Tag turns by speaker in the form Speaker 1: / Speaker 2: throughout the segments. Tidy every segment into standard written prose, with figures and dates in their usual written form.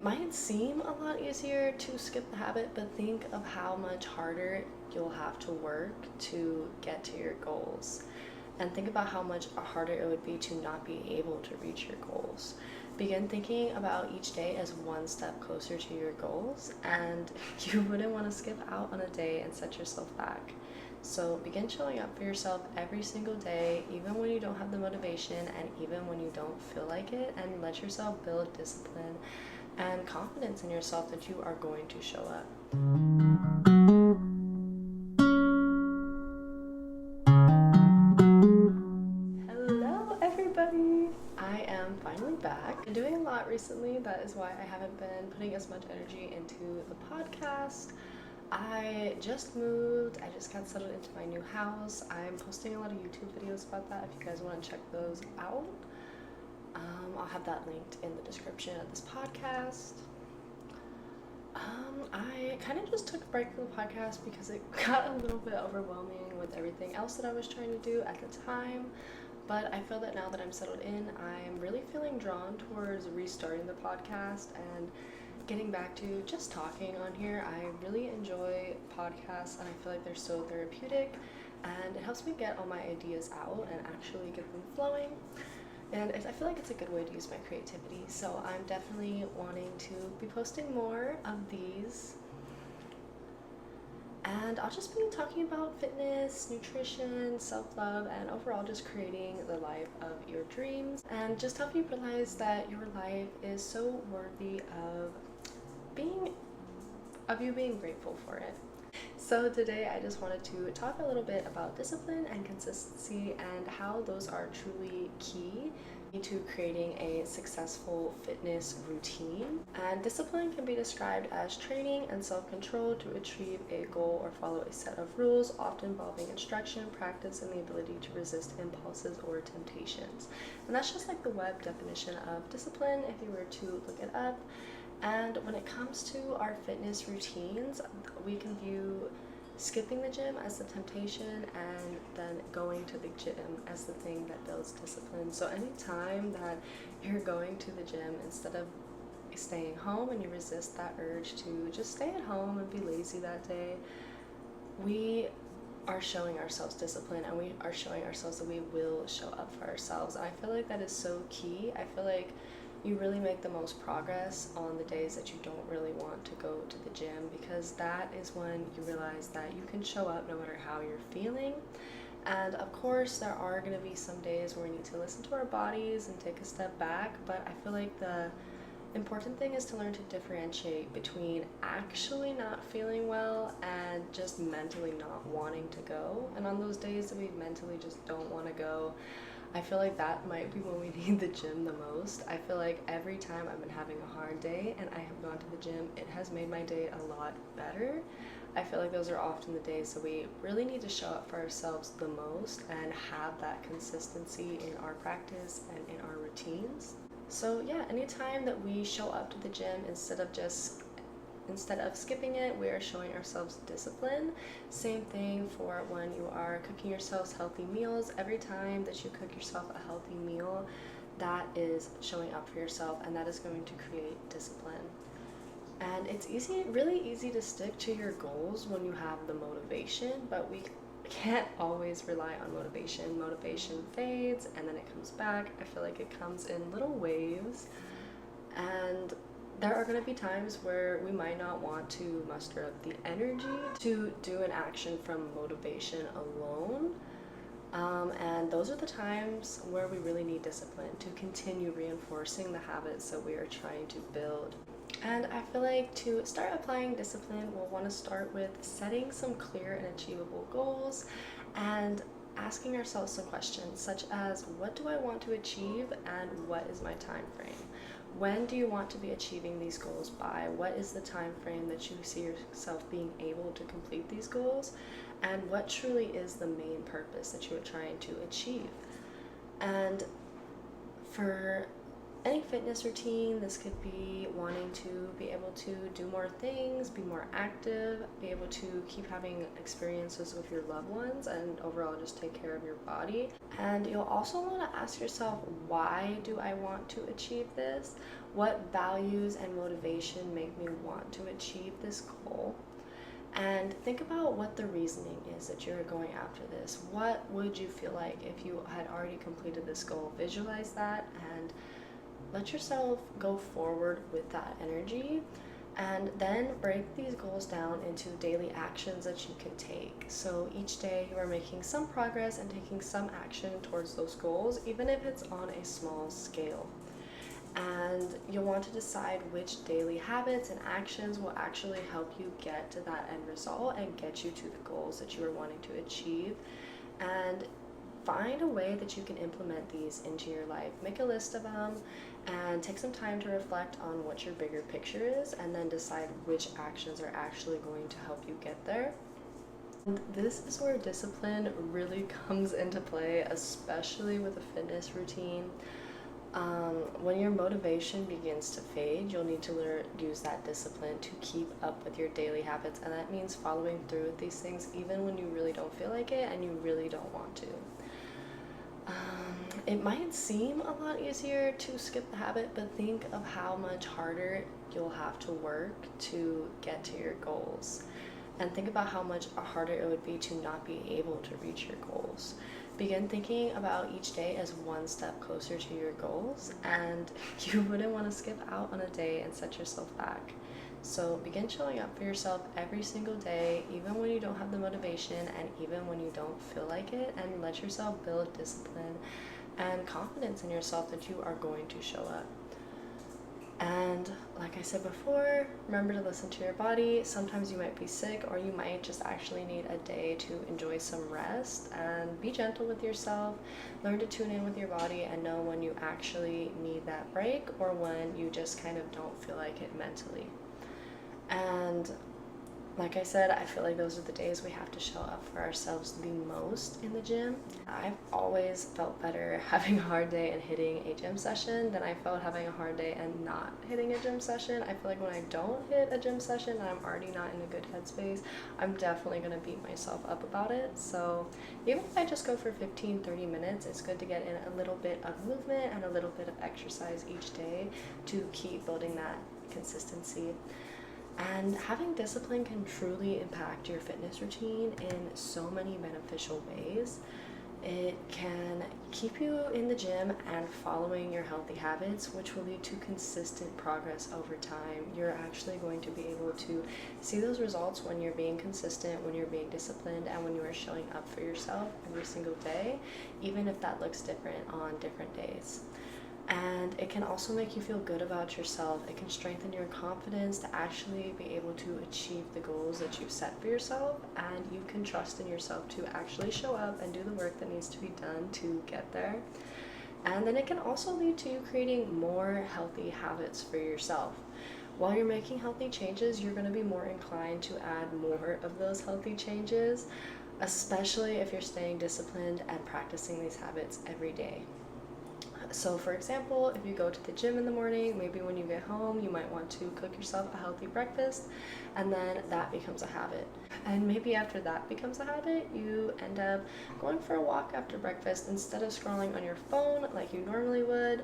Speaker 1: Might seem a lot easier to skip the habit, but think of how much harder you'll have to work to get to your goals. And think about how much harder it would be to not be able to reach your goals. Begin thinking about each day as one step closer to your goals, and you wouldn't want to skip out on a day and set yourself back. So begin showing up for yourself every single day, even when you don't have the motivation and even when you don't feel like it, and let yourself build discipline and confidence in yourself that you are going to show up. Hello, everybody! I am finally back. I've been doing a lot recently, that is why I haven't been putting as much energy into the podcast. I just moved, I just got settled into my new house. I'm posting a lot of YouTube videos about that if you guys want to check those out. I'll have that linked in the description of this podcast. I kind of just took a break from the podcast because it got a little bit overwhelming with everything else that I was trying to do at the time. But I feel that now that I'm settled in, I'm really feeling drawn towards restarting the podcast and getting back to just talking on here. I really enjoy podcasts and I feel like they're so therapeutic and it helps me get all my ideas out and actually get them flowing. And I feel like it's a good way to use my creativity. So I'm definitely wanting to be posting more of these. And I'll just be talking about fitness, nutrition, self-love, and overall just creating the life of your dreams. And just help you realize that your life is so worthy of you being grateful for it. So today I just wanted to talk a little bit about discipline and consistency and how those are truly key to creating a successful fitness routine. And discipline can be described as training and self-control to achieve a goal or follow a set of rules, often involving instruction, practice, and the ability to resist impulses or temptations. And that's just like the web definition of discipline if you were to look it up. And when it comes to our fitness routines, we can view skipping the gym as the temptation and then going to the gym as the thing that builds discipline. So anytime that you're going to the gym instead of staying home and you resist that urge to just stay at home and be lazy that day, we are showing ourselves discipline and we are showing ourselves that we will show up for ourselves. And I feel like that is so key. I feel like you really make the most progress on the days that you don't really want to go to the gym, because that is when you realize that you can show up no matter how you're feeling. And of course there are going to be some days where we need to listen to our bodies and take a step back, but I feel like the important thing is to learn to differentiate between actually not feeling well and just mentally not wanting to go. And on those days that we mentally just don't want to go, I feel like that might be when we need the gym the most. I feel like every time I've been having a hard day and I have gone to the gym, it has made my day a lot better. I feel like those are often the days that we really need to show up for ourselves the most and have that consistency in our practice and in our routines. So yeah, anytime that we show up to the gym instead of skipping it, we are showing ourselves discipline. Same thing for when you are cooking yourselves healthy meals. Every time that you cook yourself a healthy meal, that is showing up for yourself and that is going to create discipline. And it's really easy to stick to your goals when you have the motivation, but we can't always rely on motivation. Motivation fades and then it comes back. I feel like it comes in little waves, and there are going to be times where we might not want to muster up the energy to do an action from motivation alone. And those are the times where we really need discipline to continue reinforcing the habits that we are trying to build. And I feel like to start applying discipline, we'll want to start with setting some clear and achievable goals and asking ourselves some questions such as, what do I want to achieve and what is my time frame? When do you want to be achieving these goals by? What is the time frame that you see yourself being able to complete these goals? And what truly is the main purpose that you are trying to achieve? And for any fitness routine, this could be wanting to be able to do more things, be more active, be able to keep having experiences with your loved ones, and overall just take care of your body. And you'll also want to ask yourself, why do I want to achieve this? What values and motivation make me want to achieve this goal? And think about what the reasoning is that you're going after this. What would you feel like if you had already completed this goal? Visualize that and let yourself go forward with that energy. And then break these goals down into daily actions that you can take. So each day you are making some progress and taking some action towards those goals, even if it's on a small scale. And you'll want to decide which daily habits and actions will actually help you get to that end result and get you to the goals that you are wanting to achieve. And find a way that you can implement these into your life. Make a list of them and take some time to reflect on what your bigger picture is, and then decide which actions are actually going to help you get there. And this is where discipline really comes into play, especially with a fitness routine. When your motivation begins to fade, you'll need to use that discipline to keep up with your daily habits, and that means following through with these things even when you really don't feel like it and you really don't want to. It might seem a lot easier to skip the habit, but think of how much harder you'll have to work to get to your goals. And think about how much harder it would be to not be able to reach your goals. Begin thinking about each day as one step closer to your goals, and you wouldn't want to skip out on a day and set yourself back. So begin showing up for yourself every single day, even when you don't have the motivation and even when you don't feel like it, and let yourself build discipline and confidence in yourself that you are going to show up. And like I said before, remember to listen to your body. Sometimes you might be sick, or you might just actually need a day to enjoy some rest, and be gentle with yourself. Learn to tune in with your body and know when you actually need that break or when you just kind of don't feel like it mentally. And like I said, I feel like those are the days we have to show up for ourselves the most in the gym. I've always felt better having a hard day and hitting a gym session than I felt having a hard day and not hitting a gym session. I feel like when I don't hit a gym session and I'm already not in a good headspace, I'm definitely going to beat myself up about it. So even if I just go for 15-30 minutes, it's good to get in a little bit of movement and a little bit of exercise each day to keep building that consistency. And having discipline can truly impact your fitness routine in so many beneficial ways. It can keep you in the gym and following your healthy habits, which will lead to consistent progress over time. You're actually going to be able to see those results when you're being consistent, when you're being disciplined, and when you are showing up for yourself every single day, even if that looks different on different days. And it can also make you feel good about yourself. It can strengthen your confidence to actually be able to achieve the goals that you've set for yourself, and you can trust in yourself to actually show up and do the work that needs to be done to get there. And then it can also lead to you creating more healthy habits for yourself. While you're making healthy changes, you're going to be more inclined to add more of those healthy changes, especially if you're staying disciplined and practicing these habits every day. So for example, if you go to the gym in the morning, maybe when you get home, you might want to cook yourself a healthy breakfast, and then that becomes a habit. And maybe after that becomes a habit, you end up going for a walk after breakfast instead of scrolling on your phone like you normally would.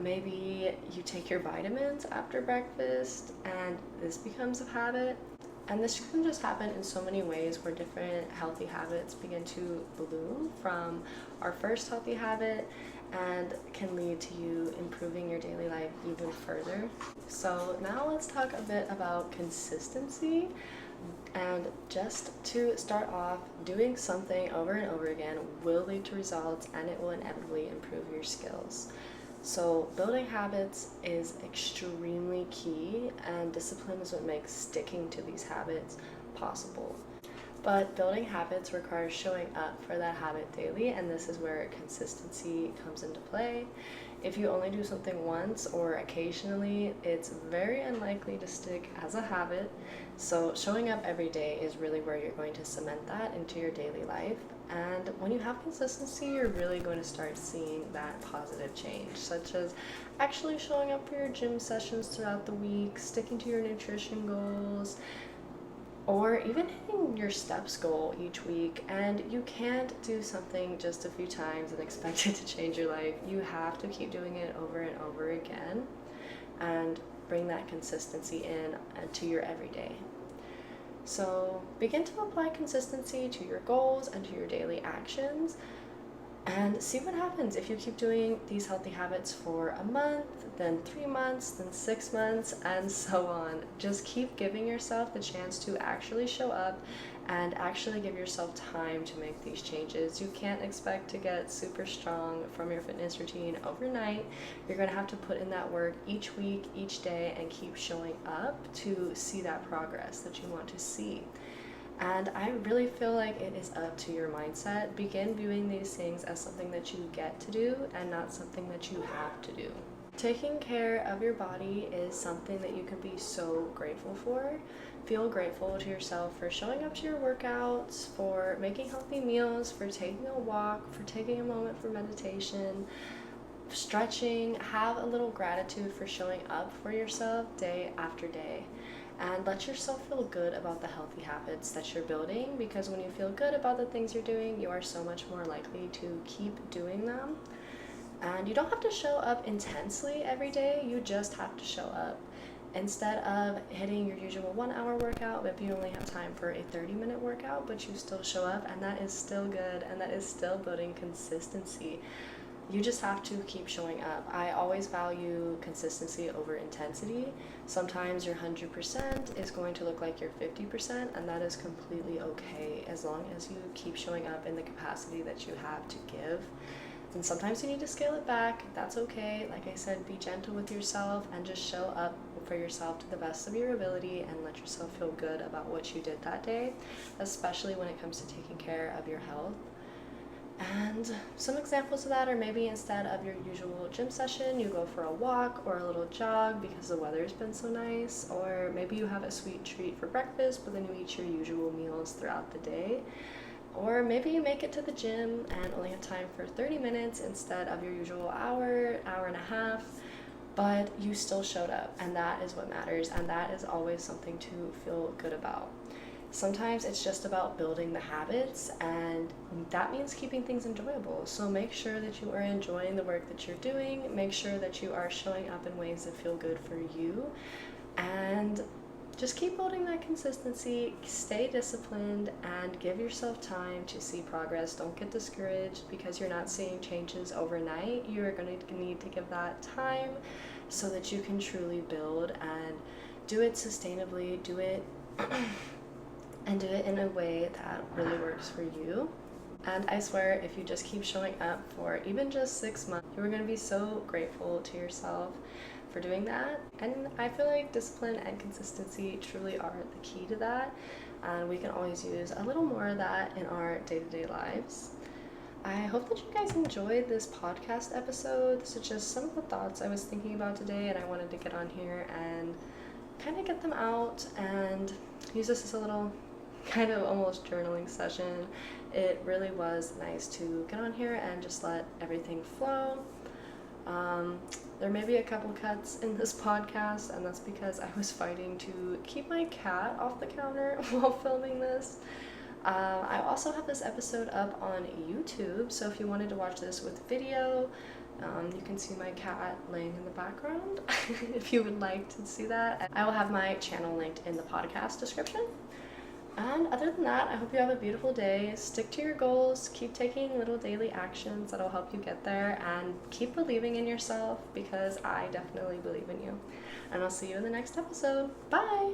Speaker 1: Maybe you take your vitamins after breakfast, and this becomes a habit. And this can just happen in so many ways, where different healthy habits begin to bloom from our first healthy habit and can lead to you improving your daily life even further. So now let's talk a bit about consistency. And just to start off, doing something over and over again will lead to results, and it will inevitably improve your skills. So building habits is extremely key, and discipline is what makes sticking to these habits possible. But building habits requires showing up for that habit daily, and this is where consistency comes into play. If you only do something once or occasionally, it's very unlikely to stick as a habit. So showing up every day is really where you're going to cement that into your daily life. And when you have consistency, you're really going to start seeing that positive change, such as actually showing up for your gym sessions throughout the week, sticking to your nutrition goals, or even hitting your steps goal each week. And you can't do something just a few times and expect it to change your life. You have to keep doing it over and over again. and bring that consistency in to your everyday. So begin to apply consistency to your goals and to your daily actions, and see what happens if you keep doing these healthy habits for a month, then 3 months, then 6 months, and so on. Just keep giving yourself the chance to actually show up and actually give yourself time to make these changes. You can't expect to get super strong from your fitness routine overnight. You're going to have to put in that work each week, each day, and keep showing up to see that progress that you want to see. And I really feel like it is up to your mindset. Begin viewing these things as something that you get to do and not something that you have to do. Taking care of your body is something that you can be so grateful for. Feel grateful to yourself for showing up to your workouts, for making healthy meals, for taking a walk, for taking a moment for meditation, stretching. Have a little gratitude for showing up for yourself day after day. And let yourself feel good about the healthy habits that you're building, because when you feel good about the things you're doing, you are so much more likely to keep doing them. And you don't have to show up intensely every day, you just have to show up. Instead of hitting your usual 1-hour workout, maybe you only have time for a 30-minute workout, but you still show up, and that is still good, and that is still building consistency. You just have to keep showing up. I always value consistency over intensity. Sometimes your 100% is going to look like your 50%, and that is completely okay as long as you keep showing up in the capacity that you have to give. And sometimes you need to scale it back. That's okay. Like I said, be gentle with yourself and just show up for yourself to the best of your ability and let yourself feel good about what you did that day, especially when it comes to taking care of your health. And some examples of that are maybe instead of your usual gym session, you go for a walk or a little jog because the weather's been so nice, or maybe you have a sweet treat for breakfast, but then you eat your usual meals throughout the day. Or maybe you make it to the gym and only have time for 30 minutes instead of your usual hour and a half, but you still showed up, and that is what matters, and that is always something to feel good about. Sometimes it's just about building the habits, and that means keeping things enjoyable. So make sure that you are enjoying the work that you're doing. Make sure that you are showing up in ways that feel good for you, and just keep building that consistency. Stay disciplined and give yourself time to see progress. Don't get discouraged because you're not seeing changes overnight. You are going to need to give that time so that you can truly build and do it sustainably. Do it and do it in a way that really works for you. And I swear, if you just keep showing up for even just 6 months, you are going to be so grateful to yourself for doing that. And I feel like discipline and consistency truly are the key to that. And we can always use a little more of that in our day-to-day lives. I hope that you guys enjoyed this podcast episode. This is just some of the thoughts I was thinking about today, and I wanted to get on here and kind of get them out and use this as a little kind of almost journaling session. It really was nice to get on here and just let everything flow. There may be a couple cuts in this podcast, and that's because I was fighting to keep my cat off the counter while filming this. I also have this episode up on YouTube, so if you wanted to watch this with video, you can see my cat laying in the background if you would like to see that. I will have my channel linked in the podcast description. And other than that, I hope you have a beautiful day. Stick to your goals, keep taking little daily actions that'll help you get there, and keep believing in yourself, because I definitely believe in you. And I'll see you in the next episode. Bye!